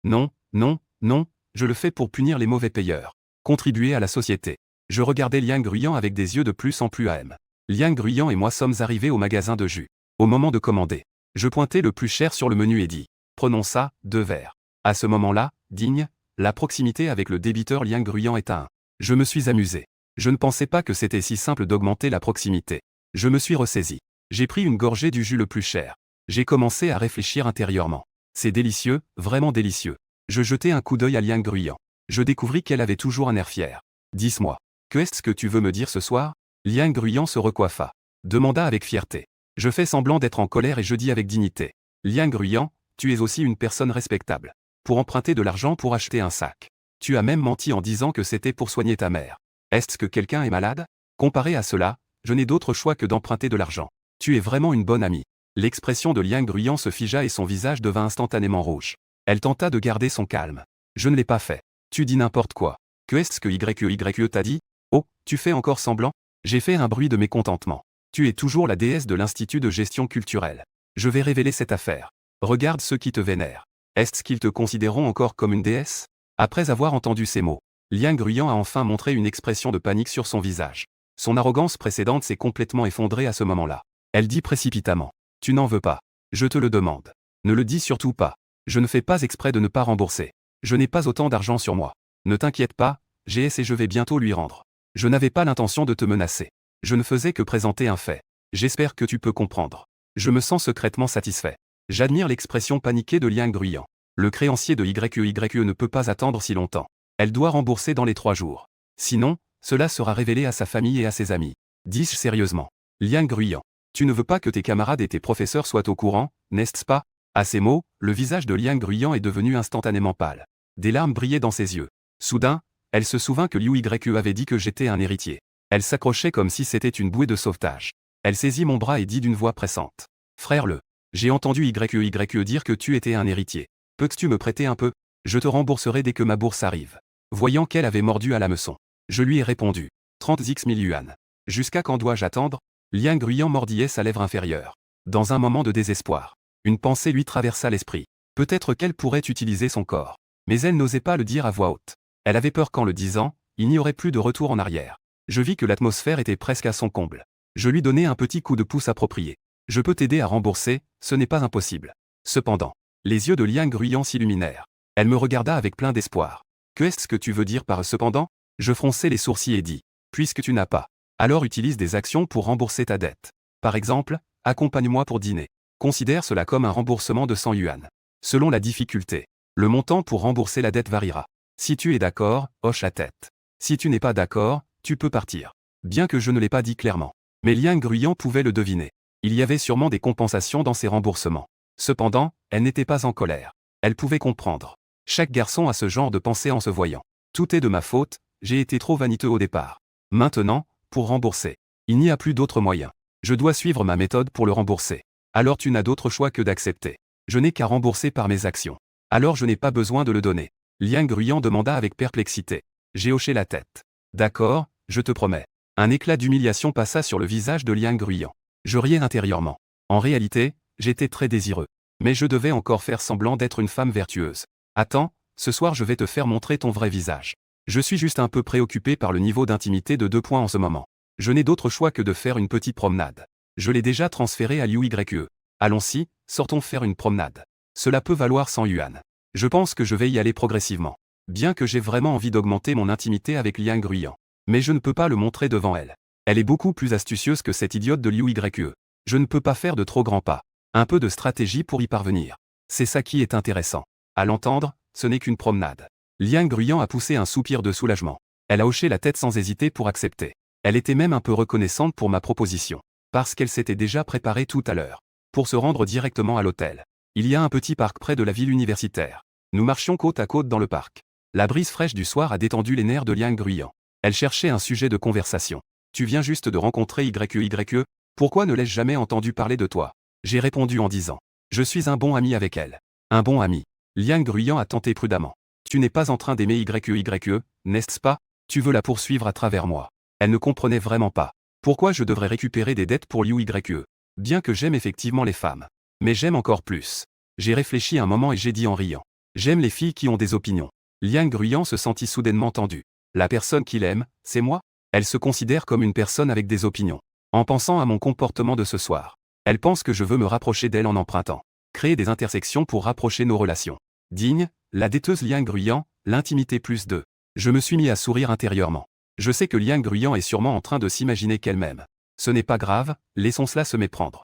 Non, non, non, je le fais pour punir les mauvais payeurs. Contribuer à la société. Je regardais Liang Gruyan avec des yeux de plus en plus âmes. Liang Gruyan et moi sommes arrivés au magasin de jus. Au moment de commander, je pointai le plus cher sur le menu et dis « Prenons ça, 2 verres ». À ce moment-là, digne, la proximité avec le débiteur Liang Gruyan est à 1. Je me suis amusé. Je ne pensais pas que c'était si simple d'augmenter la proximité. Je me suis ressaisi. J'ai pris une gorgée du jus le plus cher. J'ai commencé à réfléchir intérieurement. C'est délicieux, vraiment délicieux. Je jetai un coup d'œil à Liang Gruyan. Je découvris qu'elle avait toujours un air fier. Dis-moi, que est-ce que tu veux me dire ce soir? Liang Gruyan se recoiffa. Demanda avec fierté. Je fais semblant d'être en colère et je dis avec dignité. Liang Gruyan, tu es aussi une personne respectable. Pour emprunter de l'argent pour acheter un sac. Tu as même menti en disant que c'était pour soigner ta mère. Est-ce que quelqu'un est malade? Comparé à cela, je n'ai d'autre choix que d'emprunter de l'argent. Tu es vraiment une bonne amie. L'expression de Liang Gruyan se figea et son visage devint instantanément rouge. Elle tenta de garder son calme. Je ne l'ai pas fait. Tu dis n'importe quoi. Que est-ce que Yue t'a dit? Oh, tu fais encore semblant? J'ai fait un bruit de mécontentement. Tu es toujours la déesse de l'Institut de gestion culturelle. Je vais révéler cette affaire. Regarde ceux qui te vénèrent. Est-ce qu'ils te considéreront encore comme une déesse? Après avoir entendu ces mots, Liang Gruyan a enfin montré une expression de panique sur son visage. Son arrogance précédente s'est complètement effondrée à ce moment-là. Elle dit précipitamment. Tu n'en veux pas. Je te le demande. Ne le dis surtout pas. Je ne fais pas exprès de ne pas rembourser. Je n'ai pas autant d'argent sur moi. Ne t'inquiète pas, GS et je vais bientôt lui rendre. Je n'avais pas l'intention de te menacer. Je ne faisais que présenter un fait. J'espère que tu peux comprendre. Je me sens secrètement satisfait. J'admire l'expression paniquée de Liang Guiyan. Le créancier de YE ne peut pas attendre si longtemps. Elle doit rembourser dans les 3 jours. Sinon, cela sera révélé à sa famille et à ses amis. Dis-je sérieusement. Liang Guiyan. Tu ne veux pas que tes camarades et tes professeurs soient au courant, n'est-ce pas? À ces mots, le visage de Liang Guiyan est devenu instantanément pâle. Des larmes brillaient dans ses yeux. Soudain, elle se souvint que Liu Yue avait dit que j'étais un héritier. Elle s'accrochait comme si c'était une bouée de sauvetage. Elle saisit mon bras et dit d'une voix pressante. Frère Le. J'ai entendu YE dire que tu étais un héritier. Peux-tu me prêter un peu? Je te rembourserai dès que ma bourse arrive. Voyant qu'elle avait mordu à l'hameçon, je lui ai répondu. 30 000 yuan. Jusqu'à quand dois-je attendre? Liang Guiyan mordillait sa lèvre inférieure. Dans un moment de désespoir, une pensée lui traversa l'esprit. Peut-être qu'elle pourrait utiliser son corps. Mais elle n'osait pas le dire à voix haute. Elle avait peur qu'en le disant, il n'y aurait plus de retour en arrière. Je vis que l'atmosphère était presque à son comble. Je lui donnai un petit coup de pouce approprié. Je peux t'aider à rembourser, ce n'est pas impossible. Cependant, les yeux de Liang Guiyan s'illuminèrent. Elle me regarda avec plein d'espoir. Qu'est-ce que tu veux dire par cependant? Je fronçai les sourcils et dis. Puisque tu n'as pas, alors utilise des actions pour rembourser ta dette. Par exemple, accompagne-moi pour dîner. Considère cela comme un remboursement de 100 yuan. Selon la difficulté, le montant pour rembourser la dette variera. Si tu es d'accord, hoche la tête. Si tu n'es pas d'accord, tu peux partir. Bien que je ne l'ai pas dit clairement. Mais Liang Guiyan pouvait le deviner. Il y avait sûrement des compensations dans ces remboursements. Cependant, elle n'était pas en colère. Elle pouvait comprendre. Chaque garçon a ce genre de pensée en se voyant. Tout est de ma faute, j'ai été trop vaniteux au départ. Maintenant, pour rembourser, il n'y a plus d'autre moyen. Je dois suivre ma méthode pour le rembourser. Alors tu n'as d'autre choix que d'accepter. Je n'ai qu'à rembourser par mes actions. Alors je n'ai pas besoin de le donner. Liang Guiyan demanda avec perplexité. J'ai hoché la tête. D'accord, je te promets. Un éclat d'humiliation passa sur le visage de Liang Guiyan. Je riais intérieurement. En réalité, j'étais très désireux. Mais je devais encore faire semblant d'être une femme vertueuse. Attends, ce soir je vais te faire montrer ton vrai visage. Je suis juste un peu préoccupé par le niveau d'intimité de 2 points en ce moment. Je n'ai d'autre choix que de faire une petite promenade. Je l'ai déjà transféré à Liu Yue. Allons-y, sortons faire une promenade. Cela peut valoir 100 yuan. Je pense que je vais y aller progressivement. Bien que j'ai vraiment envie d'augmenter mon intimité avec Liang Guiyan. Mais je ne peux pas le montrer devant elle. Elle est beaucoup plus astucieuse que cette idiote de Liu Yue. Je ne peux pas faire de trop grands pas. Un peu de stratégie pour y parvenir. C'est ça qui est intéressant. À l'entendre, ce n'est qu'une promenade. Liang Guiyan a poussé un soupir de soulagement. Elle a hoché la tête sans hésiter pour accepter. Elle était même un peu reconnaissante pour ma proposition. Parce qu'elle s'était déjà préparée tout à l'heure. Pour se rendre directement à l'hôtel. Il y a un petit parc près de la ville universitaire. Nous marchions côte à côte dans le parc. La brise fraîche du soir a détendu les nerfs de Liang Guiyan. Elle cherchait un sujet de conversation. Tu viens juste de rencontrer YE. Pourquoi ne l'ai-je jamais entendu parler de toi? J'ai répondu en disant. Je suis un bon ami avec elle. Un bon ami. Liang Guiyan a tenté prudemment. Tu n'es pas en train d'aimer YE, n'est-ce pas? Tu veux la poursuivre à travers moi. Elle ne comprenait vraiment pas. Pourquoi je devrais récupérer des dettes pour Liu Yue? Bien que j'aime effectivement les femmes. Mais j'aime encore plus. J'ai réfléchi un moment et j'ai dit en riant. J'aime les filles qui ont des opinions. Liang Guiyan se sentit soudainement tendu. La personne qu'il aime, c'est moi? Elle se considère comme une personne avec des opinions. En pensant à mon comportement de ce soir. Elle pense que je veux me rapprocher d'elle en empruntant. Créer des intersections pour rapprocher nos relations. Digne, la debteuse Liang Guiyan, l'intimité plus 2. Je me suis mis à sourire intérieurement. Je sais que Liang Guiyan est sûrement en train de s'imaginer qu'elle m'aime. Ce n'est pas grave, laissons cela se méprendre.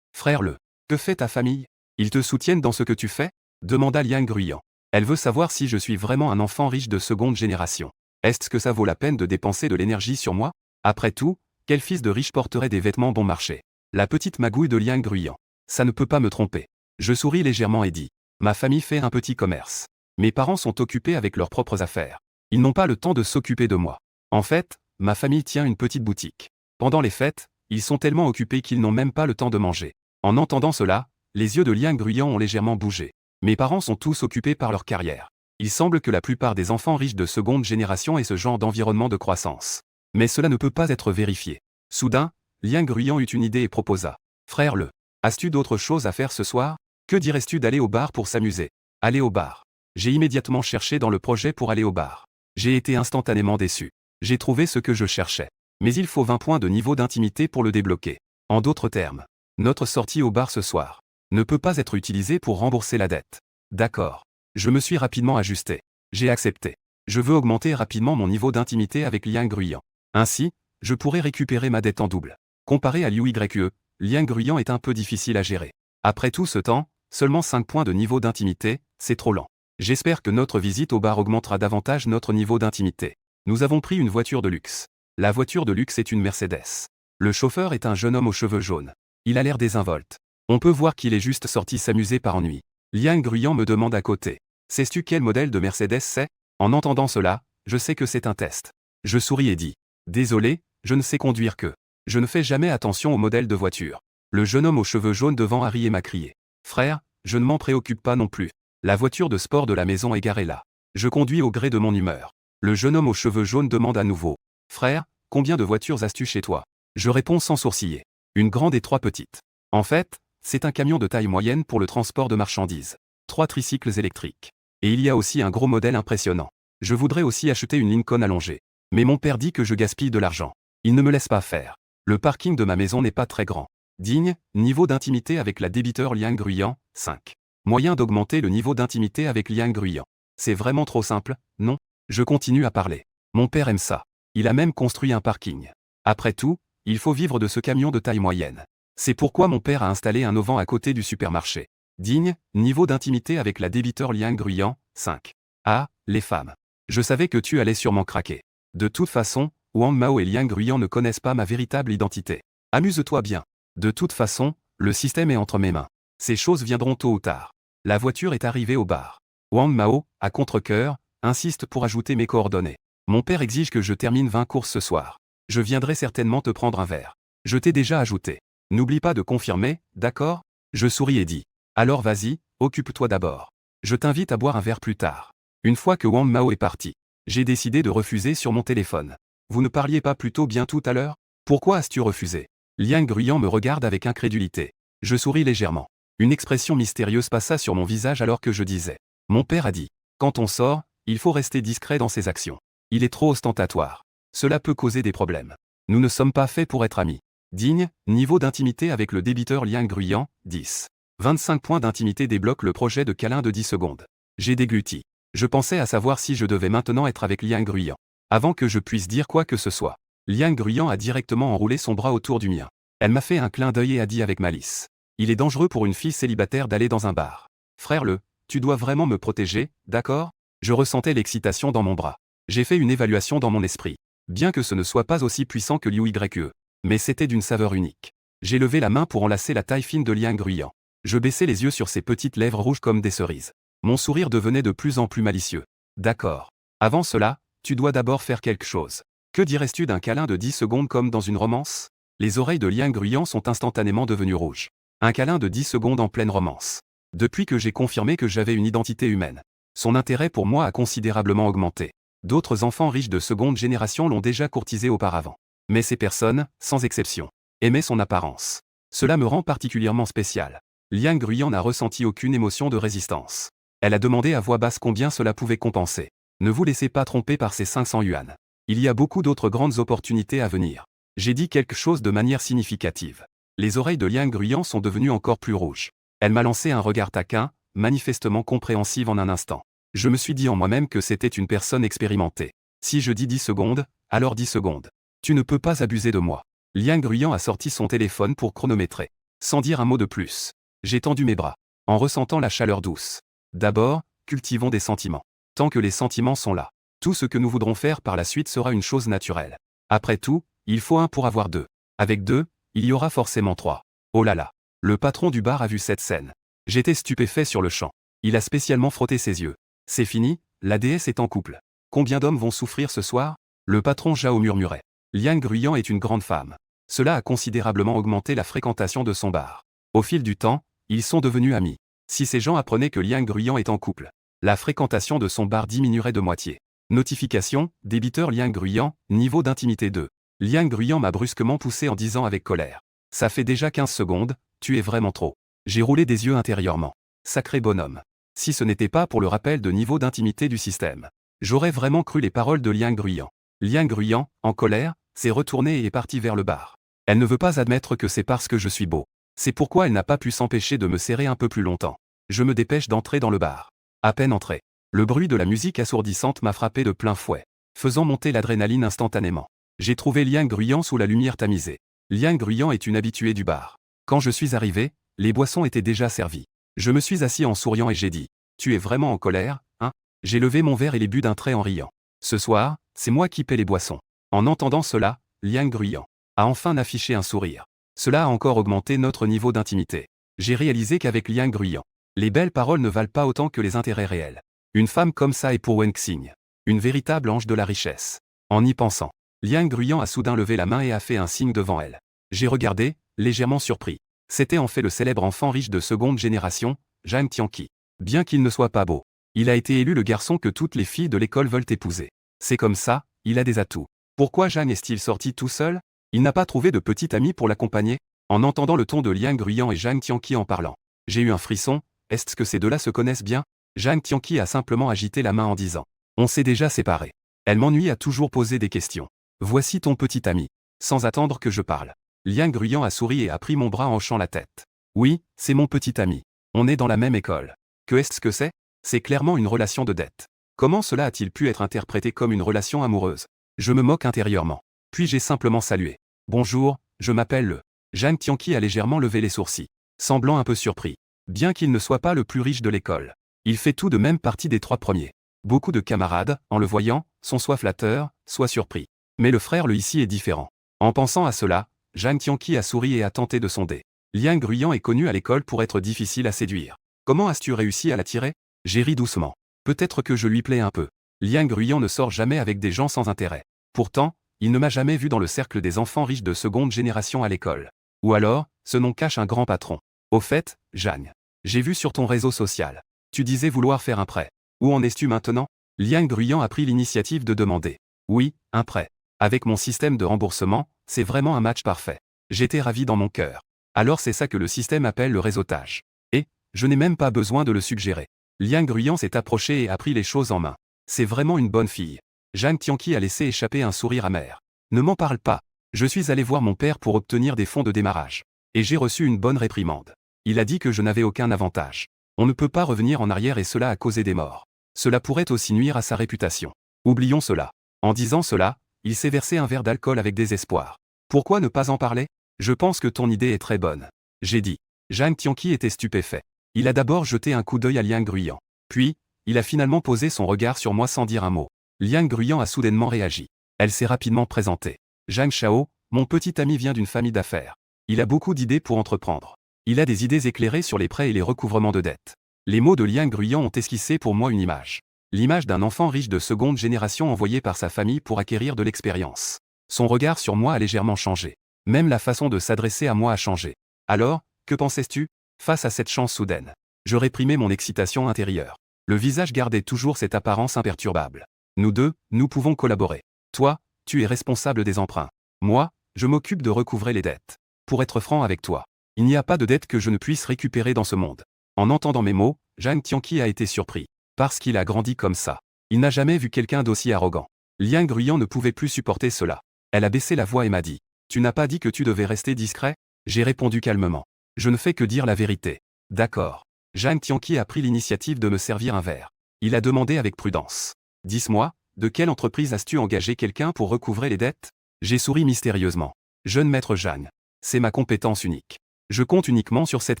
Frère Le. Que fait ta famille? Ils te soutiennent dans ce que tu fais? Demanda Liang Guiyan. Elle veut savoir si je suis vraiment un enfant riche de seconde génération. Est-ce que ça vaut la peine de dépenser de l'énergie sur moi? Après tout, quel fils de riche porterait des vêtements bon marché? La petite magouille de Liang Guiyan. Ça ne peut pas me tromper. Je souris légèrement et dis. Ma famille fait un petit commerce. Mes parents sont occupés avec leurs propres affaires. Ils n'ont pas le temps de s'occuper de moi. En fait, ma famille tient une petite boutique. Pendant les fêtes, ils sont tellement occupés qu'ils n'ont même pas le temps de manger. En entendant cela, les yeux de Liang Guiyan ont légèrement bougé. Mes parents sont tous occupés par leur carrière. Il semble que la plupart des enfants riches de seconde génération aient ce genre d'environnement de croissance. Mais cela ne peut pas être vérifié. Soudain, Liang Guiyan eut une idée et proposa. Frère Le. As-tu d'autres choses à faire ce soir? Que dirais-tu d'aller au bar pour s'amuser? Aller au bar. J'ai immédiatement cherché dans le projet pour aller au bar. J'ai été instantanément déçu. J'ai trouvé ce que je cherchais. Mais il faut 20 points de niveau d'intimité pour le débloquer. En d'autres termes, notre sortie au bar ce soir ne peut pas être utilisée pour rembourser la dette. D'accord. Je me suis rapidement ajusté. J'ai accepté. Je veux augmenter rapidement mon niveau d'intimité avec Liang Guiyan. Ainsi, je pourrais récupérer ma dette en double. Comparé à Liu Yue, Liang Gruyan est un peu difficile à gérer. Après tout ce temps, seulement 5 points de niveau d'intimité, c'est trop lent. J'espère que notre visite au bar augmentera davantage notre niveau d'intimité. Nous avons pris une voiture de luxe. La voiture de luxe est une Mercedes. Le chauffeur est un jeune homme aux cheveux jaunes. Il a l'air désinvolte. On peut voir qu'il est juste sorti s'amuser par ennui. Liang Gruyan me demande à côté. Sais-tu quel modèle de Mercedes c'est? En entendant cela, je sais que c'est un test. Je souris et dis. Désolé, je ne sais conduire que. Je ne fais jamais attention au modèle de voiture. Le jeune homme aux cheveux jaunes devant Harry m'a crié. Frère, je ne m'en préoccupe pas non plus. La voiture de sport de la maison est garée là. Je conduis au gré de mon humeur. Le jeune homme aux cheveux jaunes demande à nouveau. Frère, combien de voitures as-tu chez toi? Je réponds sans sourciller. Une grande et 3 petites. En fait, c'est un camion de taille moyenne pour le transport de marchandises. 3 tricycles électriques. Et il y a aussi un gros modèle impressionnant. Je voudrais aussi acheter une Lincoln allongée. Mais mon père dit que je gaspille de l'argent. Il ne me laisse pas faire. Le parking de ma maison n'est pas très grand. Digne, niveau d'intimité avec la débiteur Liang Gruyan, 5. Moyen d'augmenter le niveau d'intimité avec Liang Gruyan. C'est vraiment trop simple, non? Je continue à parler. Mon père aime ça. Il a même construit un parking. Après tout, il faut vivre de ce camion de taille moyenne. C'est pourquoi mon père a installé un auvent à côté du supermarché. Digne, niveau d'intimité avec la débiteur Liang Gruyan, 5. Ah, les femmes. Je savais que tu allais sûrement craquer. De toute façon, Wang Mao et Liang Gruyan ne connaissent pas ma véritable identité. Amuse-toi bien. De toute façon, le système est entre mes mains. Ces choses viendront tôt ou tard. La voiture est arrivée au bar. Wang Mao, à contre-cœur, insiste pour ajouter mes coordonnées. Mon père exige que je termine 20 courses ce soir. Je viendrai certainement te prendre un verre. Je t'ai déjà ajouté. N'oublie pas de confirmer, d'accord? Je souris et dis. Alors vas-y, occupe-toi d'abord. Je t'invite à boire un verre plus tard. Une fois que Wang Mao est parti, j'ai décidé de refuser sur mon téléphone. Vous ne parliez pas plutôt bien tout à l'heure? Pourquoi as-tu refusé? Liang Gruyan me regarde avec incrédulité. Je souris légèrement. Une expression mystérieuse passa sur mon visage alors que je disais. Mon père a dit. Quand on sort, il faut rester discret dans ses actions. Il est trop ostentatoire. Cela peut causer des problèmes. Nous ne sommes pas faits pour être amis. Digne, niveau d'intimité avec le débiteur Liang Gruyan, 10. 25 points d'intimité débloquent le projet de câlin de 10 secondes. J'ai dégluti. Je pensais à savoir si je devais maintenant être avec Liang Gruyan. Avant que je puisse dire quoi que ce soit. Liang Gruyan a directement enroulé son bras autour du mien. Elle m'a fait un clin d'œil et a dit avec malice. Il est dangereux pour une fille célibataire d'aller dans un bar. Frère tu dois vraiment me protéger, d'accord? Je ressentais l'excitation dans mon bras. J'ai fait une évaluation dans mon esprit. Bien que ce ne soit pas aussi puissant que Liu Yue. Mais c'était d'une saveur unique. J'ai levé la main pour enlacer la taille fine de Liang Gruyan. Je baissais les yeux sur ses petites lèvres rouges comme des cerises. Mon sourire devenait de plus en plus malicieux. D'accord. Avant cela, tu dois d'abord faire quelque chose. Que dirais-tu d'un câlin de 10 secondes comme dans une romance? Les oreilles de Liang Gruyan sont instantanément devenues rouges. Un câlin de 10 secondes en pleine romance. Depuis que j'ai confirmé que j'avais une identité humaine, son intérêt pour moi a considérablement augmenté. D'autres enfants riches de seconde génération l'ont déjà courtisé auparavant. Mais ces personnes, sans exception, aimaient son apparence. Cela me rend particulièrement spécial. Liang Gruyan n'a ressenti aucune émotion de résistance. Elle a demandé à voix basse combien cela pouvait compenser. Ne vous laissez pas tromper par ces 500 yuan. Il y a beaucoup d'autres grandes opportunités à venir. J'ai dit quelque chose de manière significative. Les oreilles de Liang Gruyan sont devenues encore plus rouges. Elle m'a lancé un regard taquin, manifestement compréhensive en un instant. Je me suis dit en moi-même que c'était une personne expérimentée. Si je dis 10 secondes, alors 10 secondes. Tu ne peux pas abuser de moi. Liang Gruyan a sorti son téléphone pour chronométrer. Sans dire un mot de plus. J'ai tendu mes bras, en ressentant la chaleur douce. D'abord, cultivons des sentiments. Tant que les sentiments sont là, tout ce que nous voudrons faire par la suite sera une chose naturelle. Après tout, il faut un pour avoir deux. Avec deux, il y aura forcément trois. Oh là là. Le patron du bar a vu cette scène. J'étais stupéfait sur le champ. Il a spécialement frotté ses yeux. C'est fini, la déesse est en couple. Combien d'hommes vont souffrir ce soir? Le patron Zhao murmurait. Liang Gruyan est une grande femme. Cela a considérablement augmenté la fréquentation de son bar. Au fil du temps, ils sont devenus amis. Si ces gens apprenaient que Liang Gruyan est en couple, la fréquentation de son bar diminuerait de moitié. Notification, débiteur Liang Gruyan, niveau d'intimité 2. Liang Gruyan m'a brusquement poussé en disant avec colère. Ça fait déjà 15 secondes, tu es vraiment trop. J'ai roulé des yeux intérieurement. Sacré bonhomme. Si ce n'était pas pour le rappel de niveau d'intimité du système, j'aurais vraiment cru les paroles de Liang Gruyan. Liang Gruyan, en colère, s'est retournée et est partie vers le bar. Elle ne veut pas admettre que c'est parce que je suis beau. C'est pourquoi elle n'a pas pu s'empêcher de me serrer un peu plus longtemps. Je me dépêche d'entrer dans le bar. À peine entré, le bruit de la musique assourdissante m'a frappé de plein fouet, faisant monter l'adrénaline instantanément. J'ai trouvé Liang Gruyant sous la lumière tamisée. Liang Gruyant est une habituée du bar. Quand je suis arrivé, les boissons étaient déjà servies. Je me suis assis en souriant et j'ai dit « Tu es vraiment en colère, hein ?» J'ai levé mon verre et l'ai bu d'un trait en riant. Ce soir, c'est moi qui paie les boissons. En entendant cela, Liang Gruyant a enfin affiché un sourire. Cela a encore augmenté notre niveau d'intimité. J'ai réalisé qu'avec Liang Gruyant, les belles paroles ne valent pas autant que les intérêts réels. Une femme comme ça est pour Wen Xing une véritable ange de la richesse. En y pensant, Liang Gruyant a soudain levé la main et a fait un signe devant elle. J'ai regardé, légèrement surpris. C'était en fait le célèbre enfant riche de seconde génération, Zhang Tianqi. Bien qu'il ne soit pas beau, il a été élu le garçon que toutes les filles de l'école veulent épouser. C'est comme ça, il a des atouts. Pourquoi Zhang est-il sorti tout seul? Il n'a pas trouvé de petit ami pour l'accompagner? En entendant le ton de Liang Gruyant et Zhang Tianqi en parlant, j'ai eu un frisson. Est-ce que ces deux-là se connaissent bien? Zhang Tianqi a simplement agité la main en disant « On s'est déjà séparés. Elle m'ennuie à toujours poser des questions. Voici ton petit ami. » Sans attendre que je parle, Liang Gruyant a souri et a pris mon bras en hochant la tête. « Oui, c'est mon petit ami. On est dans la même école. Que est-ce que c'est? C'est clairement une relation de dette. Comment cela a-t-il pu être interprété comme une relation amoureuse? Je me moque intérieurement. Puis j'ai simplement salué. « Bonjour, je m'appelle le... » Zhang Tianqi a légèrement levé les sourcils, semblant un peu surpris. Bien qu'il ne soit pas le plus riche de l'école, il fait tout de même partie des 3 premiers. Beaucoup de camarades, en le voyant, sont soit flatteurs, soit surpris. Mais le frère le ici est différent. En pensant à cela, Zhang Tianqi a souri et a tenté de sonder. Liang Gruyant est connu à l'école pour être difficile à séduire. Comment as-tu réussi à l'attirer? J'ai ri doucement. Peut-être que je lui plais un peu. Liang Gruyant ne sort jamais avec des gens sans intérêt. Pourtant, il ne m'a jamais vu dans le cercle des enfants riches de seconde génération à l'école. Ou alors, ce nom cache un grand patron. Au fait, Zhang, j'ai vu sur ton réseau social. Tu disais vouloir faire un prêt. Où en es-tu maintenant? Liang Gruyant a pris l'initiative de demander. Oui, un prêt. Avec mon système de remboursement, c'est vraiment un match parfait. J'étais ravi dans mon cœur. Alors c'est ça que le système appelle le réseautage. Et, je n'ai même pas besoin de le suggérer. Liang Gruyant s'est approché et a pris les choses en main. C'est vraiment une bonne fille. Zhang Tianqi a laissé échapper un sourire amer. Ne m'en parle pas. Je suis allé voir mon père pour obtenir des fonds de démarrage. Et j'ai reçu une bonne réprimande. Il a dit que je n'avais aucun avantage. On ne peut pas revenir en arrière et cela a causé des morts. Cela pourrait aussi nuire à sa réputation. Oublions cela. En disant cela, il s'est versé un verre d'alcool avec désespoir. Pourquoi ne pas en parler? Je pense que ton idée est très bonne. J'ai dit. Zhang Tianqi était stupéfait. Il a d'abord jeté un coup d'œil à Liang Gruyant. Puis, il a finalement posé son regard sur moi sans dire un mot. Liang Gruyant a soudainement réagi. Elle s'est rapidement présentée. Zhang Shao, mon petit ami vient d'une famille d'affaires. Il a beaucoup d'idées pour entreprendre. Il a des idées éclairées sur les prêts et les recouvrements de dettes. Les mots de Liang Gruyant ont esquissé pour moi une image. L'image d'un enfant riche de seconde génération envoyé par sa famille pour acquérir de l'expérience. Son regard sur moi a légèrement changé. Même la façon de s'adresser à moi a changé. Alors, que pensais-tu? Face à cette chance soudaine, je réprimais mon excitation intérieure. Le visage gardait toujours cette apparence imperturbable. Nous deux, nous pouvons collaborer. Toi, tu es responsable des emprunts. Moi, je m'occupe de recouvrer les dettes. Pour être franc avec toi, il n'y a pas de dette que je ne puisse récupérer dans ce monde. En entendant mes mots, Zhang Tianqi a été surpris. Parce qu'il a grandi comme ça. Il n'a jamais vu quelqu'un d'aussi arrogant. Liang Gruyant ne pouvait plus supporter cela. Elle a baissé la voix et m'a dit. Tu n'as pas dit que tu devais rester discret? J'ai répondu calmement. Je ne fais que dire la vérité. D'accord. Zhang Tianqi a pris l'initiative de me servir un verre. Il a demandé avec prudence. Dis-moi, de quelle entreprise as-tu engagé quelqu'un pour recouvrer les dettes? J'ai souri mystérieusement. Jeune maître Zhang. C'est ma compétence unique. Je compte uniquement sur cette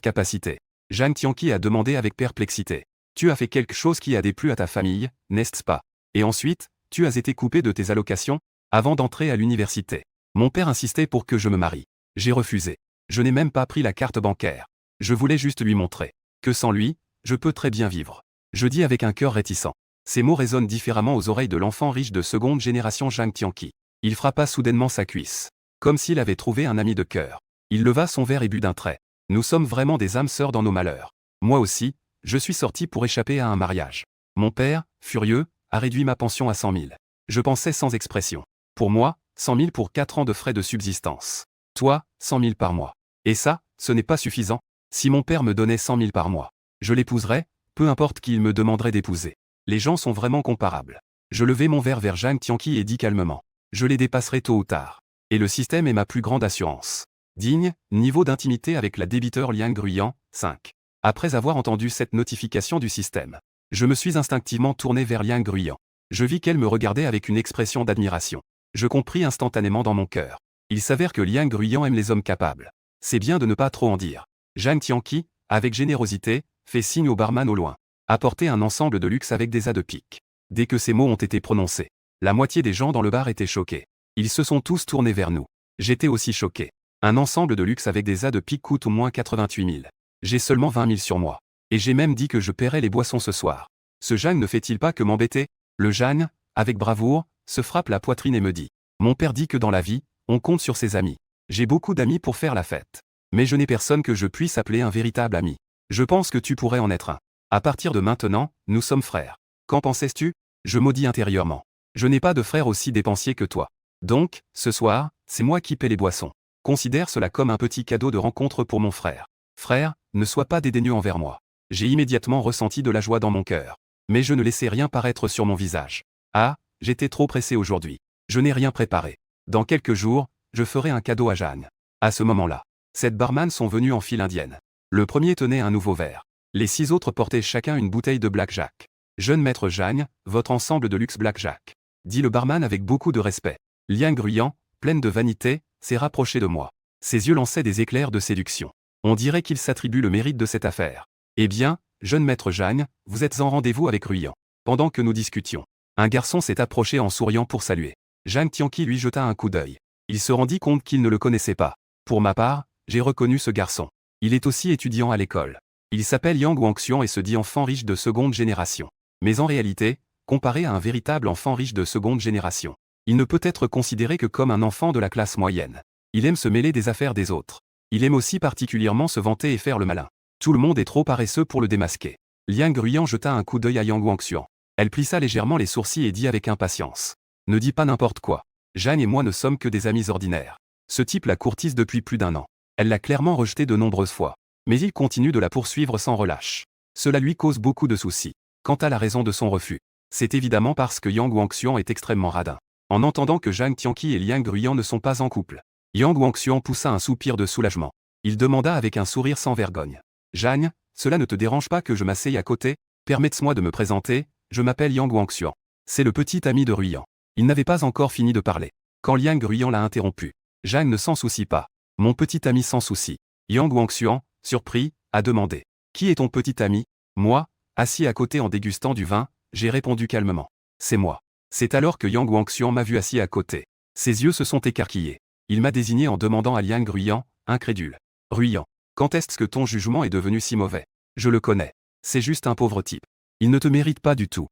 capacité. Zhang Tianqi a demandé avec perplexité. Tu as fait quelque chose qui a déplu à ta famille, n'est-ce pas? Et ensuite, tu as été coupé de tes allocations? Avant d'entrer à l'université, mon père insistait pour que je me marie. J'ai refusé. Je n'ai même pas pris la carte bancaire. Je voulais juste lui montrer que sans lui, je peux très bien vivre. Je dis avec un cœur réticent. Ces mots résonnent différemment aux oreilles de l'enfant riche de seconde génération Zhang Tianqi. Il frappa soudainement sa cuisse. Comme s'il avait trouvé un ami de cœur. Il leva son verre et but d'un trait. Nous sommes vraiment des âmes sœurs dans nos malheurs. Moi aussi, je suis sorti pour échapper à un mariage. Mon père, furieux, a réduit ma pension à 100 000. Je pensais sans expression. Pour moi, 100 000 pour 4 ans de frais de subsistance. Toi, 100 000 par mois. Et ça, ce n'est pas suffisant. Si mon père me donnait 100 000 par mois, je l'épouserais, peu importe qui il me demanderait d'épouser. Les gens sont vraiment comparables. Je levai mon verre vers Zhang Tianqi et dis calmement. Je les dépasserai tôt ou tard. Et le système est ma plus grande assurance. Digne, niveau d'intimité avec la débiteur Liang Gruyant, 5. Après avoir entendu cette notification du système, je me suis instinctivement tourné vers Liang Gruyant. Je vis qu'elle me regardait avec une expression d'admiration. Je compris instantanément dans mon cœur. Il s'avère que Liang Gruyan aime les hommes capables. C'est bien de ne pas trop en dire. Zhang Tianqi, avec générosité, fait signe au barman au loin. Apporter un ensemble de luxe avec des as de pique. Dès que ces mots ont été prononcés, la moitié des gens dans le bar étaient choqués. Ils se sont tous tournés vers nous. J'étais aussi choqué. Un ensemble de luxe avec des as de pique coûte au moins 88 000. J'ai seulement 20 000 sur moi. Et j'ai même dit que je paierais les boissons ce soir. Ce Zhang ne fait-il pas que m'embêter? Le Zhang, avec bravoure, se frappe la poitrine et me dit. Mon père dit que dans la vie, on compte sur ses amis. J'ai beaucoup d'amis pour faire la fête. Mais je n'ai personne que je puisse appeler un véritable ami. Je pense que tu pourrais en être un. À partir de maintenant, nous sommes frères. Qu'en pensais-tu? Je maudis intérieurement. Je n'ai pas de frère aussi dépensier que toi. Donc, ce soir, c'est moi qui paie les boissons. Considère cela comme un petit cadeau de rencontre pour mon frère. Frère, ne sois pas dédaigneux envers moi. J'ai immédiatement ressenti de la joie dans mon cœur. Mais je ne laissais rien paraître sur mon visage. Ah, j'étais trop pressé aujourd'hui. Je n'ai rien préparé. Dans quelques jours, je ferai un cadeau à Jeanne. À ce moment-là, 7 barman sont venus en file indienne. Le premier tenait un nouveau verre. Les 6 autres portaient chacun une bouteille de blackjack. Jeune maître Jeanne, votre ensemble de luxe blackjack. Dit le barman avec beaucoup de respect. Liang Gruyan, pleine de vanité, s'est rapproché de moi. Ses yeux lançaient des éclairs de séduction. On dirait qu'il s'attribue le mérite de cette affaire. Eh bien, jeune maître Jeanne, vous êtes en rendez-vous avec Gruyan. Pendant que nous discutions, un garçon s'est approché en souriant pour saluer. Zhang Tianqi lui jeta un coup d'œil. Il se rendit compte qu'il ne le connaissait pas. Pour ma part, j'ai reconnu ce garçon. Il est aussi étudiant à l'école. Il s'appelle Yang Guangxian et se dit enfant riche de seconde génération. Mais en réalité, comparé à un véritable enfant riche de seconde génération, il ne peut être considéré que comme un enfant de la classe moyenne. Il aime se mêler des affaires des autres. Il aime aussi particulièrement se vanter et faire le malin. Tout le monde est trop paresseux pour le démasquer. Liang Gruyan jeta un coup d'œil à Yang Guangxian. Elle plissa légèrement les sourcils et dit avec impatience. Ne dis pas n'importe quoi. Jeanne et moi ne sommes que des amis ordinaires. Ce type la courtise depuis plus d'1 an. Elle l'a clairement rejeté de nombreuses fois. Mais il continue de la poursuivre sans relâche. Cela lui cause beaucoup de soucis. Quant à la raison de son refus, c'est évidemment parce que Yang Guangxian est extrêmement radin. En entendant que Zhang Tianqi et Liang Gruyan ne sont pas en couple, Yang Guangxian poussa un soupir de soulagement. Il demanda avec un sourire sans vergogne. Jeanne, cela ne te dérange pas que je m'asseye à côté? Permette-moi de me présenter, je m'appelle Yang Guangxian. C'est le petit ami de Gruyan. Il n'avait pas encore fini de parler. Quand Liang Gruyan l'a interrompu. Jeanne ne s'en soucie pas. Mon petit ami s'en soucie. Yang Guangxian, surpris, a demandé. Qui est ton petit ami? Moi, assis à côté en dégustant du vin, j'ai répondu calmement. C'est moi. C'est alors que Yang Guangxian m'a vu assis à côté. Ses yeux se sont écarquillés. Il m'a désigné en demandant à Liang Gruyan, incrédule. Gruyan, quand est-ce que ton jugement est devenu si mauvais? Je le connais. C'est juste un pauvre type. Il ne te mérite pas du tout.